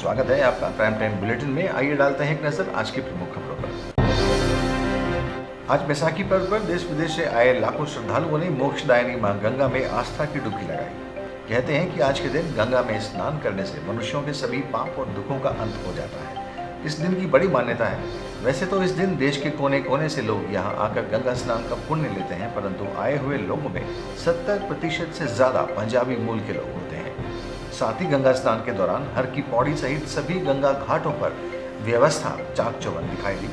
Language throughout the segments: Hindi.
स्वागत है आपका प्राइम टाइम बुलेटिन में। आइए डालते हैं एक नजर आज की प्रमुख खबरों पर। आज बैसाखी पर्व पर देश विदेश से आए लाखों श्रद्धालुओं ने मोक्षदायिनी मां गंगा में आस्था की डुबकी लगाई। कहते हैं कि आज के दिन गंगा में स्नान करने से मनुष्यों के सभी पाप और दुखों का अंत हो जाता है। इस दिन की बड़ी मान्यता है। वैसे तो इस दिन देश के कोने कोने से लोग यहाँ आकर गंगा स्नान का पुण्य लेते हैं, परंतु आए हुए लोगों में 70% से ज्यादा पंजाबी मूल के लोग होते हैं। साथ ही गंगा स्नान के दौरान हर की पौड़ी सहित सभी गंगा घाटों पर व्यवस्था चाक चौबंद दिखाई दी,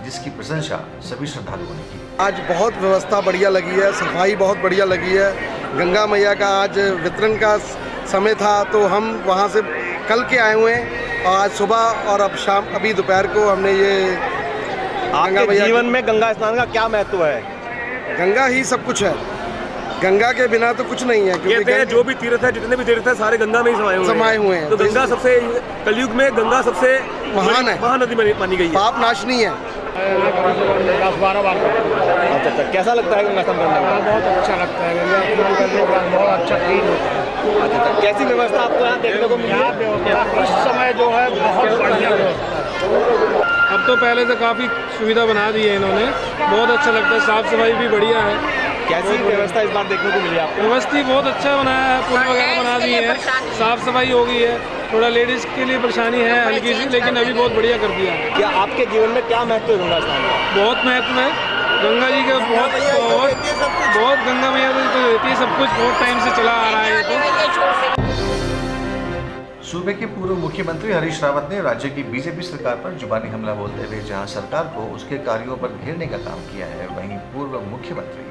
जिसकी प्रशंसा सभी श्रद्धालुओं ने की। आज बहुत व्यवस्था बढ़िया लगी है, सफाई बहुत बढ़िया लगी है। गंगा मैया का आज वितरण का समय था तो हम वहाँ से कल के आए हुए हैं और आज सुबह और अब शाम अभी दोपहर को हमने ये गंगा मैया जीवन में गंगा स्नान का क्या महत्व है? गंगा ही सब कुछ है, गंगा के बिना तो कुछ नहीं है। कहते हैं जो भी तीर्थ है, जितने भी तीर्थ है, सारे गंगा में ही समाये हुए हैं। तो गंगा सबसे कलयुग में गंगा सबसे महान है, महानदी मानी गई है, पाप नाशनी है। 10-12 बार। अच्छा, कैसा लगता है गंगा स्नान करने में? बहुत अच्छा लगता है, गंगा स्नान करने का बहुत अच्छा फील होता है। अच्छा, कैसी व्यवस्था आपको यहाँ देखने को मिली? यहाँ व्यवस्था इस समय जो है बहुत बढ़िया व्यवस्था है। अब तो पहले से काफ़ी सुविधा बना दी है इन्होंने, बहुत अच्छा लगता है। साफ़ सफाई भी बढ़िया है। कैसी व्यवस्था इस बार देखने को मिली आपको? व्यवस्था बहुत अच्छा बनाया है, पुल वगैरह बना दी है, साफ़ सफाई हो गई है। थोड़ा लेडीज़ के लिए परेशानी है हल्की सी, लेकिन अभी बहुत बढ़िया कर दिया है। क्या आपके जीवन में क्या महत्व है गंगा स्नान का? बहुत महत्व है गंगा जी का, बहुत गंगा मैया तो देती है सब कुछ, बहुत टाइम से चला आ रहा है ये तो। सूबे के पूर्व मुख्यमंत्री हरीश रावत ने राज्य की बीजेपी सरकार पर जुबानी हमला बोलते हुए जहां सरकार को उसके कार्यों पर घेरने का काम किया है, वहीं पूर्व मुख्यमंत्री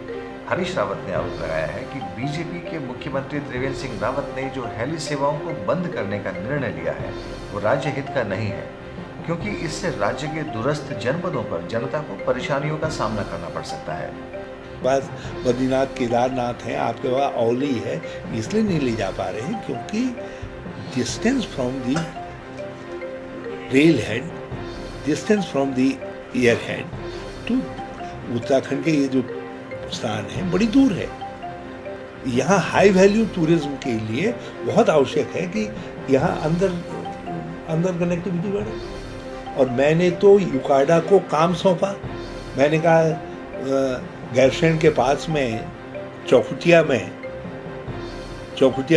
हरीश रावत ने आरोप लगाया है कि बीजेपी के मुख्यमंत्री त्रिवेंद्र सिंह रावत ने जो हेली सेवाओं को बंद करने का निर्णय लिया है वो राज्य हित का नहीं है, क्योंकि इससे राज्य के दूरस्थ जनपदों पर जनता को परेशानियों का सामना करना पड़ सकता है। बस बद्रीनाथ केदारनाथ है, आपके वहाँ औली है, इसलिए नहीं ले जा पा रहे हैं क्योंकि distance from the rail head, distance from the air head to Uttarakhand के ये जो स्थान है बड़ी दूर है। यहाँ हाई वैल्यू टूरिज्म के लिए बहुत आवश्यक है कि यहाँ अंदर कनेक्टिविटी बढ़े। और मैंने तो यूकाडा को काम सौंपा। मैंने कहा गैरसैंण के पास में चौखुटिया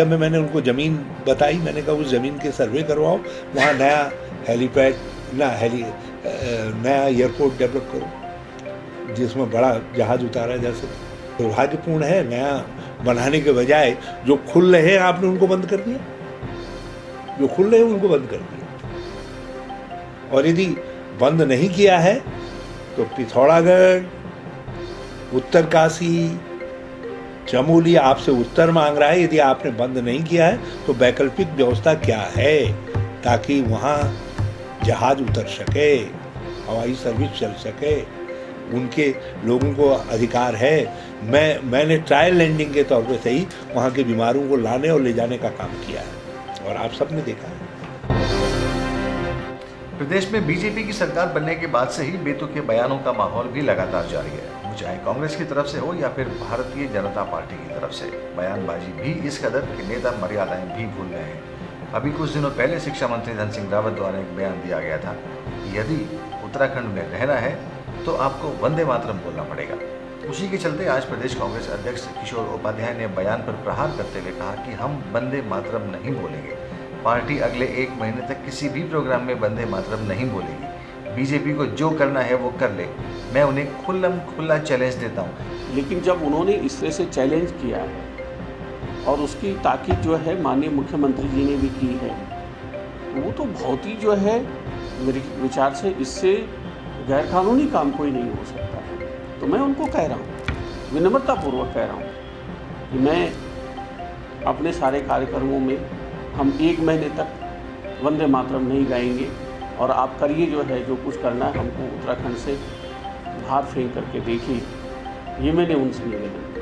में मैंने उनको ज़मीन बताई। मैंने कहा उस ज़मीन के सर्वे करवाओ, वहाँ नया हेलीपैड नया एयरपोर्ट डेवलप करो जिसमें बड़ा जहाज़ उतारा जा सके। दुर्भाग्यपूर्ण है, नया बनाने के बजाय जो खुल रहे हैं आपने उनको बंद कर दिया, जो खुल रहे हैं उनको बंद कर दिया। और यदि बंद नहीं किया है तो पिथौरागढ़, उत्तरकाशी, चमोली आपसे उत्तर मांग रहा है। यदि आपने बंद नहीं किया है तो वैकल्पिक व्यवस्था क्या है ताकि वहाँ जहाज उतर सके, हवाई सर्विस चल सके। उनके लोगों को अधिकार है। मैंने ट्रायल लैंडिंग के तौर पे सही वहाँ के बीमारों को लाने और ले जाने का काम किया है और आप सबने देखा है। प्रदेश में बीजेपी की सरकार बनने के बाद से ही बेतुके बयानों का माहौल भी लगातार जारी है, चाहे कांग्रेस की तरफ से हो या फिर भारतीय जनता पार्टी की तरफ से। बयानबाजी भी इस कदर कि नेता मर्यादाएं भी भूल गए हैं। अभी कुछ दिनों पहले शिक्षा मंत्री धन सिंह रावत द्वारा एक बयान दिया गया था, यदि उत्तराखंड में रहना है तो आपको वंदे मातरम बोलना पड़ेगा। उसी के चलते आज प्रदेश कांग्रेस अध्यक्ष किशोर उपाध्याय ने बयान पर प्रहार करते हुए कहा कि हम वंदे मातरम नहीं बोलेंगे। पार्टी अगले 1 महीने तक किसी भी प्रोग्राम में वंदे मातरम नहीं बोलेगी। बीजेपी को जो करना है वो कर ले, मैं उन्हें खुला चैलेंज देता हूँ। लेकिन जब उन्होंने इस तरह से चैलेंज किया है और उसकी ताकीद जो है माननीय मुख्यमंत्री जी ने भी की है, वो तो बहुत ही जो है मेरे विचार से इससे गैरकानूनी काम कोई नहीं हो सकता है। तो मैं उनको कह रहा हूँ, विनम्रतापूर्वक कह रहा हूँ कि मैं अपने सारे कार्यक्रमों में हम 1 महीने तक वंदे मातरम नहीं गाएंगे और आप करिए जो है जो कुछ करना है, हमको उत्तराखंड से बाहर फेंक करके देखिए, ये मैंने उनसे निवेदन किया।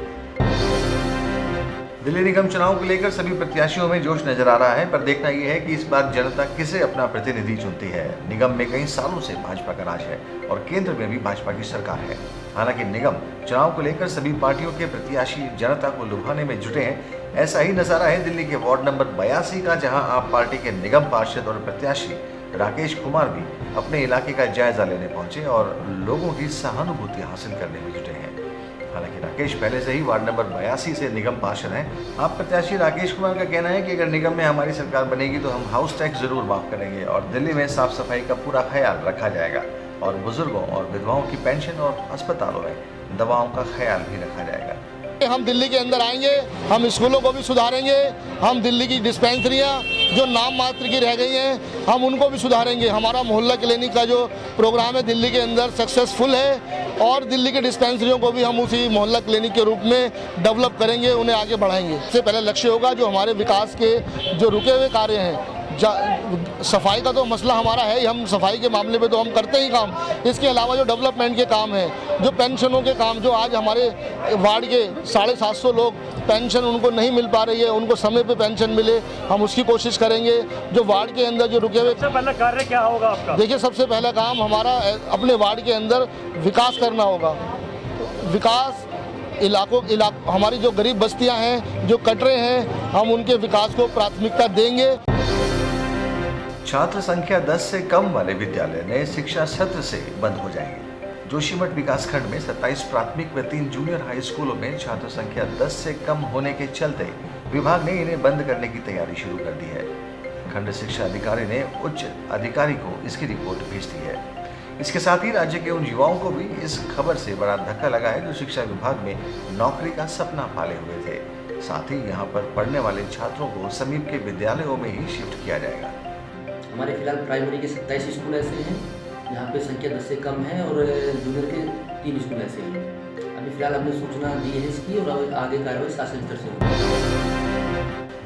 दिल्ली निगम चुनाव को लेकर सभी प्रत्याशियों में जोश नजर आ रहा है, पर देखना यह है कि इस बार जनता किसे अपना प्रतिनिधि चुनती है। निगम में कई सालों से भाजपा का राज है और केंद्र में भी भाजपा की सरकार है। हालांकि निगम चुनाव को लेकर सभी पार्टियों के प्रत्याशी जनता को लुभाने में जुटे हैं, ऐसा ही नजारा है दिल्ली के वार्ड नंबर 82 का, जहां आप पार्टी के निगम पार्षद और प्रत्याशी राकेश कुमार भी अपने इलाके का जायजा लेने पहुंचे और लोगों की सहानुभूति हासिल करने में जुटे हैं। हालांकि राकेश पहले से ही वार्ड नंबर 82 से निगम पार्षद हैं। आप प्रत्याशी राकेश कुमार का कहना है कि अगर निगम में हमारी सरकार बनेगी तो हम हाउस टैक्स जरूर माफ करेंगे और दिल्ली में साफ सफाई का पूरा ख्याल रखा जाएगा और बुजुर्गों और विधवाओं की पेंशन और अस्पतालों में दवाओं का ख्याल भी रखा जाएगा। हम दिल्ली के अंदर आएंगे, हम स्कूलों को भी सुधारेंगे, हम दिल्ली की डिस्पेंसरियां जो नाम मात्र की रह गई हैं हम उनको भी सुधारेंगे। हमारा मोहल्ला क्लिनिक का जो प्रोग्राम है दिल्ली के अंदर सक्सेसफुल है और दिल्ली की डिस्पेंसरियों को भी हम उसी मोहल्ला क्लिनिक के रूप में डेवलप करेंगे, उन्हें आगे बढ़ाएंगे। सबसे पहले लक्ष्य होगा जो हमारे विकास के जो रुके हुए कार्य हैं, सफाई का तो मसला हमारा है ही, हम सफाई के मामले में तो हम करते ही काम। इसके अलावा जो डेवलपमेंट के काम हैं, जो पेंशनों के काम, जो आज हमारे वार्ड के 750 लोग पेंशन उनको नहीं मिल पा रही है, उनको समय पे पेंशन मिले, हम उसकी कोशिश करेंगे। जो वार्ड के अंदर जो रुके हुए, सबसे पहला कार्य क्या होगा आपका? देखिए, सबसे पहला काम हमारा अपने वार्ड के अंदर विकास करना होगा। विकास हमारी जो गरीब बस्तियां हैं, जो कटरे हैं, हम उनके विकास को प्राथमिकता देंगे। छात्र संख्या 10 से कम वाले विद्यालय नए शिक्षा सत्र से बंद हो जाएंगे। जोशीमठ विकासखंड में 27 प्राथमिक व 3 जूनियर हाई स्कूलों में छात्र संख्या 10 से कम होने के चलते विभाग ने इन्हें बंद करने की तैयारी शुरू कर दी है। खंड शिक्षा अधिकारी ने उच्च अधिकारी को इसकी रिपोर्ट भेज दी है। इसके साथ ही राज्य के उन युवाओं को भी इस खबर से बड़ा धक्का लगा है जो शिक्षा विभाग में नौकरी का सपना पाले हुए थे। साथ ही यहाँ पर पढ़ने वाले छात्रों को समीप के विद्यालयों में ही शिफ्ट किया जाएगा। हमारे फिलहाल प्राइमरी के 27 स्कूल ऐसे हैं जहाँ पे संख्या 10 से कम है और जूनियर के 3 स्कूल ऐसे हैं। अभी फिलहाल हमने सूचना दी है इसकी और आगे कार्रवाई शासन स्तर से होगी।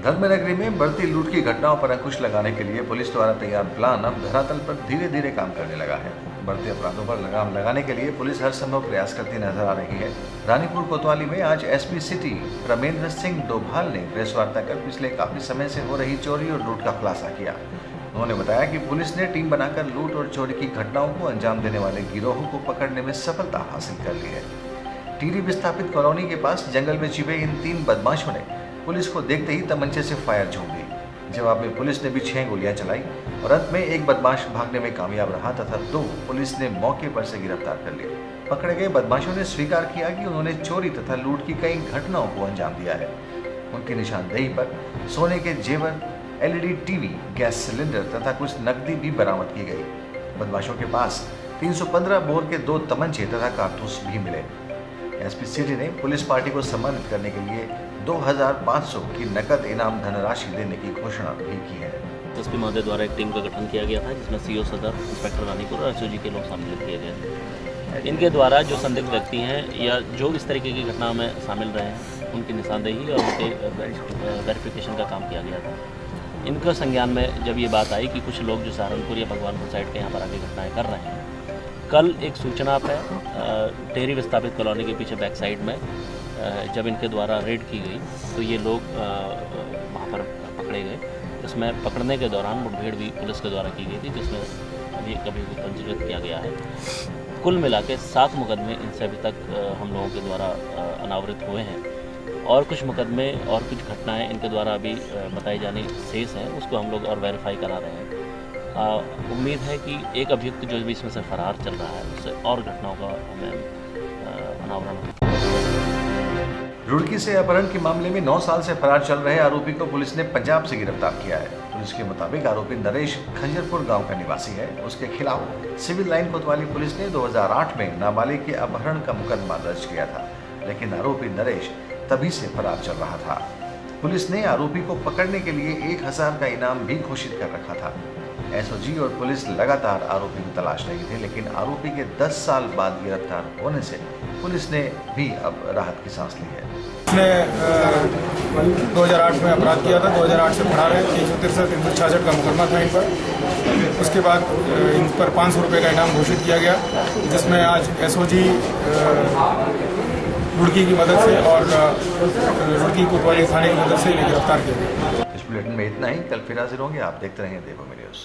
धर्मनगरी में बढ़ती लूट की घटनाओं पर अंकुश लगाने के लिए पुलिस द्वारा तैयार प्लान अब धरातल पर धीरे धीरे काम करने लगा है। बढ़ते अपराधों पर लगाम लगाने के लिए पुलिस हर संभव प्रयास करती नजर आ रही है। रानीपुर कोतवाली में आज एसपी सिटी प्रमेंद्र सिंह डोभाल ने प्रेस वार्ता कर पिछले काफी समय से हो रही चोरी और लूट का खुलासा किया। उन्होंने बताया कि पुलिस ने टीम बनाकर लूट और चोरी की घटनाओं को अंजाम देने वाले गिरोहों को पकड़ने में सफलता हासिल कर ली है। टीरी विस्थापित कॉलोनी के पास जंगल में छिपे इन 3 बदमाशों ने पुलिस को देखते ही तमंचे से फायर झोंक दी। जवाब में पुलिस ने भी 6 गोलियां चलाई और अंत में एक बदमाश भागने में कामयाब रहा तथा 2 पुलिस ने मौके पर से गिरफ्तार कर लिए। पकड़े गए बदमाशों ने स्वीकार किया कि उन्होंने चोरी तथा लूट की कई घटनाओं को अंजाम दिया है। उनकी निशानदेही पर सोने के जेवर, LED टीवी, गैस सिलेंडर तथा कुछ नकदी भी बरामद की गई। बदमाशों के पास 315 बोर के 2 तमंचे तथा कारतूस भी मिले। एसपी सिटी ने पुलिस पार्टी को सम्मानित करने के लिए 2500 की नकद इनाम धनराशि देने की घोषणा भी की है। एसपी महोदय द्वारा एक टीम का गठन किया गया था जिसमें सीओ सदर, इंस्पेक्टर रानीपुर और एसओजी के लोग शामिल किए गए थे। इनके द्वारा जो संदिग्ध व्यक्ति हैं या जो इस तरीके की घटना में शामिल रहे हैं उनकी निशानदेही और उनके वेरिफिकेशन का काम किया गया था। इनका संज्ञान में जब ये बात आई कि कुछ लोग जो सहारनपुर या भगवानपुर साइड के यहाँ पर आके घटनाएं कर रहे हैं, कल एक सूचना पे टेरी विस्थापित कॉलोनी के पीछे बैक साइड में जब इनके द्वारा रेड की गई तो ये लोग वहाँ पर पकड़े गए। इसमें पकड़ने के दौरान मुठभेड़ भी पुलिस के द्वारा की गई थी जिसमें अभी पंजीकृत किया गया है। कुल मिला के 7 मुकदमे इनसे अभी तक हम लोगों के द्वारा अनावृत हुए हैं और कुछ मुकदमे और कुछ घटनाएं इनके द्वारा अभी बताई जानी शेष हैं, उसको हम लोग और वेरीफाई करा रहे हैं। उम्मीद है कि एक अभियुक्त जो भी इसमें से फरार चल रहा है उससे और घटनाओं का हमें अनावरण हो। रुड़की से अपहरण के मामले में 9 साल से फरार चल रहे आरोपी को पुलिस ने पंजाब से गिरफ्तार किया है। पुलिस के मुताबिक आरोपी नरेश खंजरपुर गांव का निवासी है। उसके खिलाफ सिविल लाइन कोतवाली पुलिस ने 2008 में नाबालिग के अपहरण का मुकदमा दर्ज किया था, लेकिन आरोपी नरेश तभी से फरार चल रहा था। पुलिस ने आरोपी को पकड़ने के लिए 1000 का इनाम भी घोषित कर रखा था। एसओजी और पुलिस लगातार आरोपी की तलाश रही थी, लेकिन आरोपी के 10 साल बाद गिरफ्तार होने से पुलिस ने भी अब राहत की सांस ली है। उसने 2008 में अपराध किया था, 2008 से फरार है। 363, 366 का मुकदमा था इन पर। उसके बाद इन पर 500 रुपये का इनाम घोषित किया गया, जिसमें आज एसओजी रुड़की की मदद से और रुड़की कोतवाली थाने की मदद से इन्हें गिरफ्तार किया गया। इस बुलेटिन में इतना ही। कल फिर हाजिर होंगे। आप देखते रहें देवभूमि न्यूज़।